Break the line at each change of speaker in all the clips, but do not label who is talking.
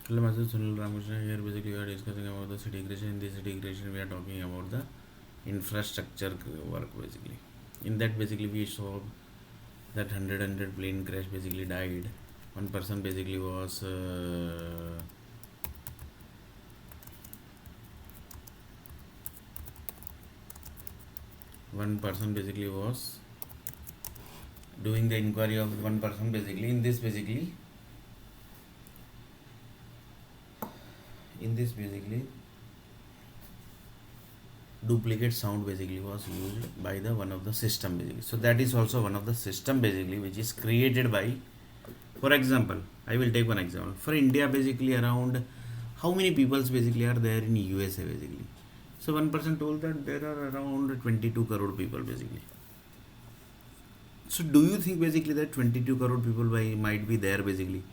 Hello, myself Sunil Ramakrishna. Here basically we are discussing about the city creation. In this city creation, we are talking about the infrastructure work basically. In that basically we saw that 100 plane crash basically died. One person basically was one person basically was doing the inquiry of one person basically. In this basically duplicate sound basically was used by the one of the system basically. So that is also one of the system basically which is created by, for example, I will take one example. For India basically around how many peoples basically are there in USA basically. So one person told that there are around 22 crore people basically. So do you think basically that 22 crore people might be there basically?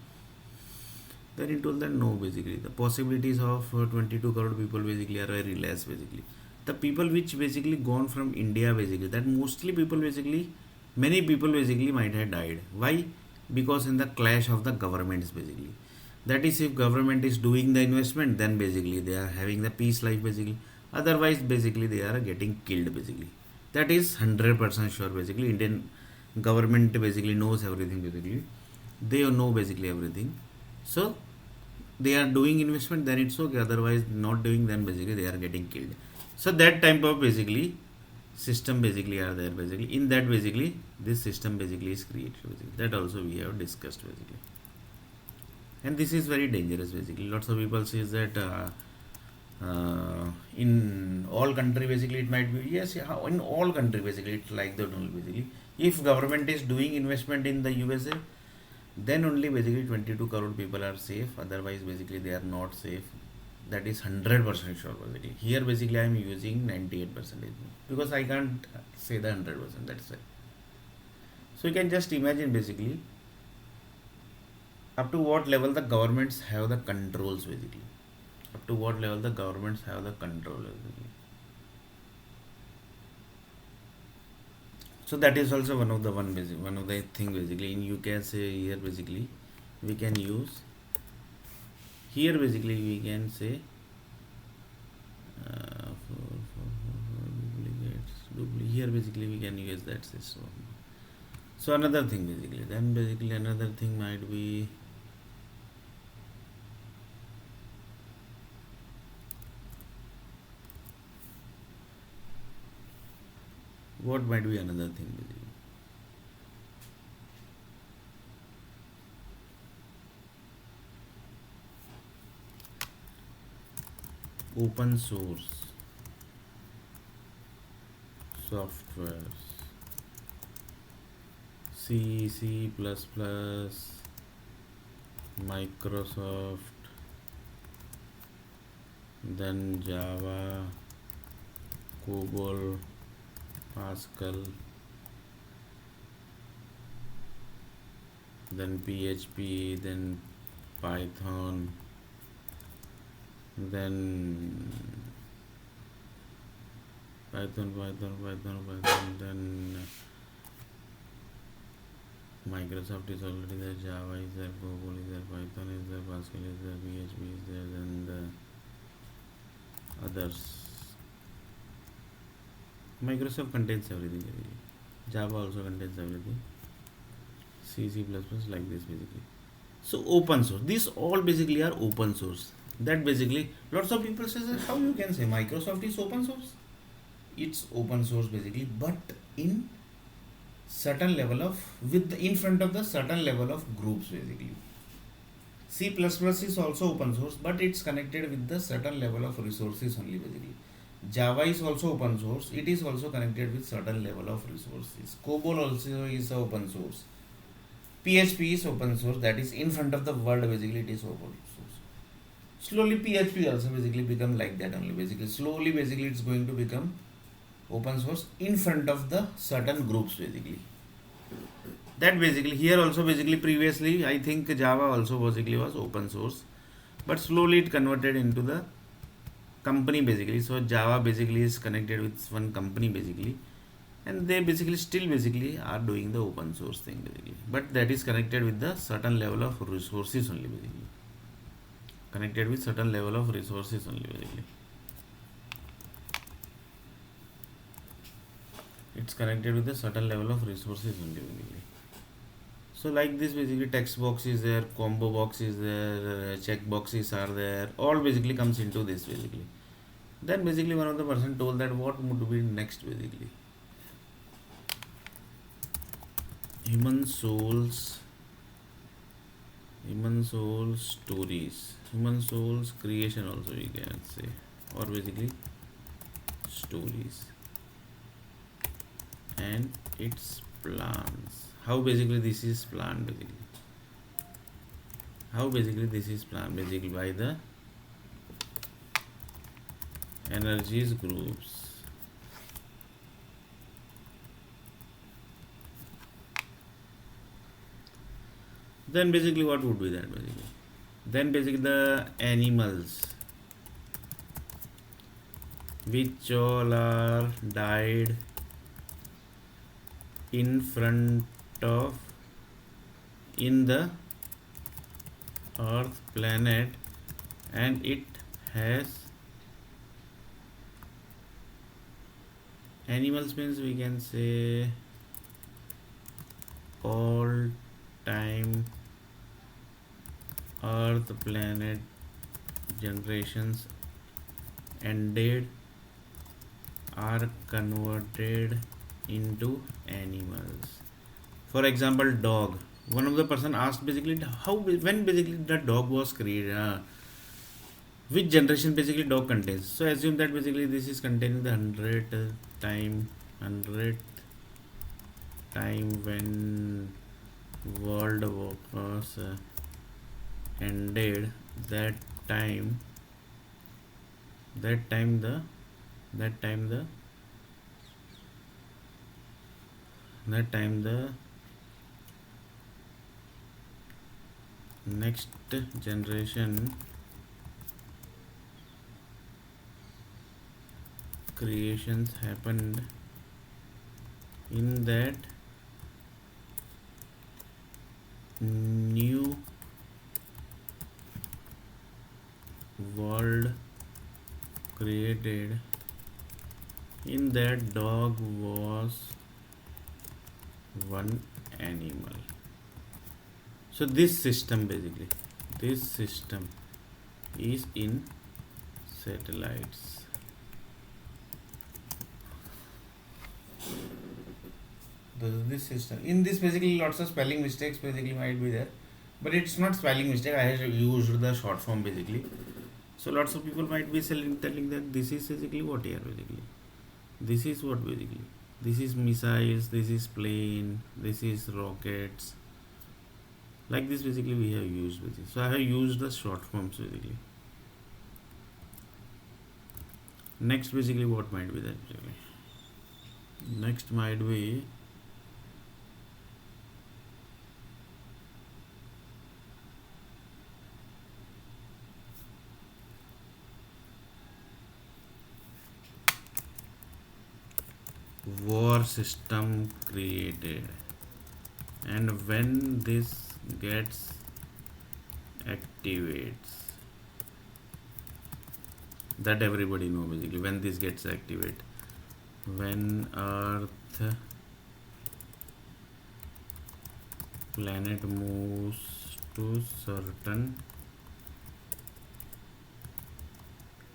Then he told that no, basically the possibilities of 22 crore people basically are very less basically. The people which basically gone from India basically, that mostly people basically, many people basically might have died. Why? Because in the clash of the governments basically. That is, if government is doing the investment, then basically they are having the peace life basically. Otherwise basically they are getting killed basically. That is 100% sure basically. Indian government basically knows everything basically. They know basically everything. So they are doing investment, then it's okay. Otherwise not doing, then basically they are getting killed. So that type of basically system basically are there basically. In that basically this system basically is created basically. That also we have discussed basically. And this is very dangerous basically. Lots of people says that in all country basically it might be, yes, yeah, in all country basically it's like that only basically. If government is doing investment in the USA, then only basically 22 crore people are safe. Otherwise basically they are not safe. That is 100% sure basically. Here basically I am using 98% because I can't say the 100%, that's it. So you can just imagine basically up to what level the governments have the controls basically. Up to what level the governments have the control basically. So that is also one of the thing basically. In you can say here basically we can use, here basically we can say here basically we can use that system. So another thing basically, then basically another thing might be, what might be another thing basically? Open source softwares, C++, Microsoft, then Java, COBOL, Pascal, then PHP, then Python, then then Microsoft is already there, Java is there, COBOL is there, Python is there, Pascal is there, PHP is there, then the others. Microsoft contains everything. Java also contains everything. C++ like this basically. So open source. These all basically are open source. That basically lots of people say that how you can say Microsoft is open source? It's open source basically, but in certain level of in front of the certain level of groups basically. C++ is also open source, but it's connected with the certain level of resources only basically. Java is also open source. It is also connected with certain level of resources. COBOL also is open source. PHP is open source. That is in front of the world basically it is open source. Slowly PHP also basically become like that only basically. Slowly basically it's going to become open source in front of the certain groups basically. That basically here also basically previously I think Java also basically was open source, but slowly it converted into the company basically. So Java basically is connected with one company basically, and they basically still basically are doing the open source thing basically, but that is connected with the certain level of resources only basically. connected with certain level of resources only basically. It's connected with a certain level of resources only basically. So like this basically text box is there, combo box is there, check boxes are there, all basically comes into this basically. Then basically one of the person told that what would be next basically. Human souls stories, human souls creation also we can say, or basically stories and its plans. How basically this is planned basically. How basically this is planned basically by the energies groups. Then basically what would be that basically? Then basically the animals which all are died in front of in the earth planet, and it has animals means we can say all time earth planet generations ended are converted into animals. For example, dog. One of the person asked basically how when basically the dog was created, which generation basically dog contains. So assume that basically this is containing the 100th time when world workers ended. That time the next generation creations happened in that new world created. In that dog was one animal. So this system is in satellites. This system in this basically lots of spelling mistakes basically might be there, but it's not spelling mistake. I have used the short form basically. So lots of people might be telling that this is basically what here basically. This is what basically. This is missiles, this is plane, this is rockets. Like this basically we have used basically. So I have used the short forms basically. Next basically what might be that basically. Next might be war system created, and when this gets activates, that everybody know basically. When this gets activated, when earth planet moves to certain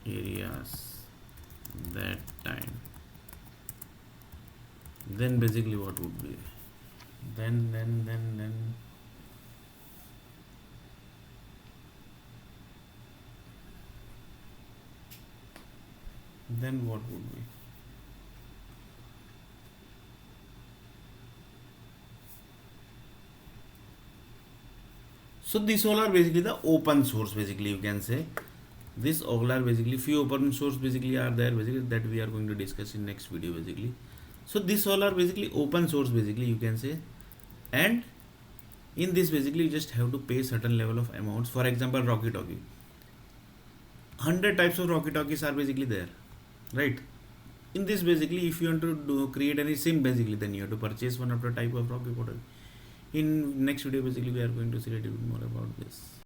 areas, that time, then basically what would be then what would be? So these all are basically the open source basically, you can say. This all are basically few open source basically are there basically that we are going to discuss in next video basically. So these all are basically open source basically, you can say, and in this basically you just have to pay certain level of amounts. For example, Rocky Talkie, 100 types of Rocky Talkies are basically there, right? In this basically if you want to create any sim basically, then you have to purchase one of the type of Rocky Talkie. In next video basically we are going to see a little bit more about this.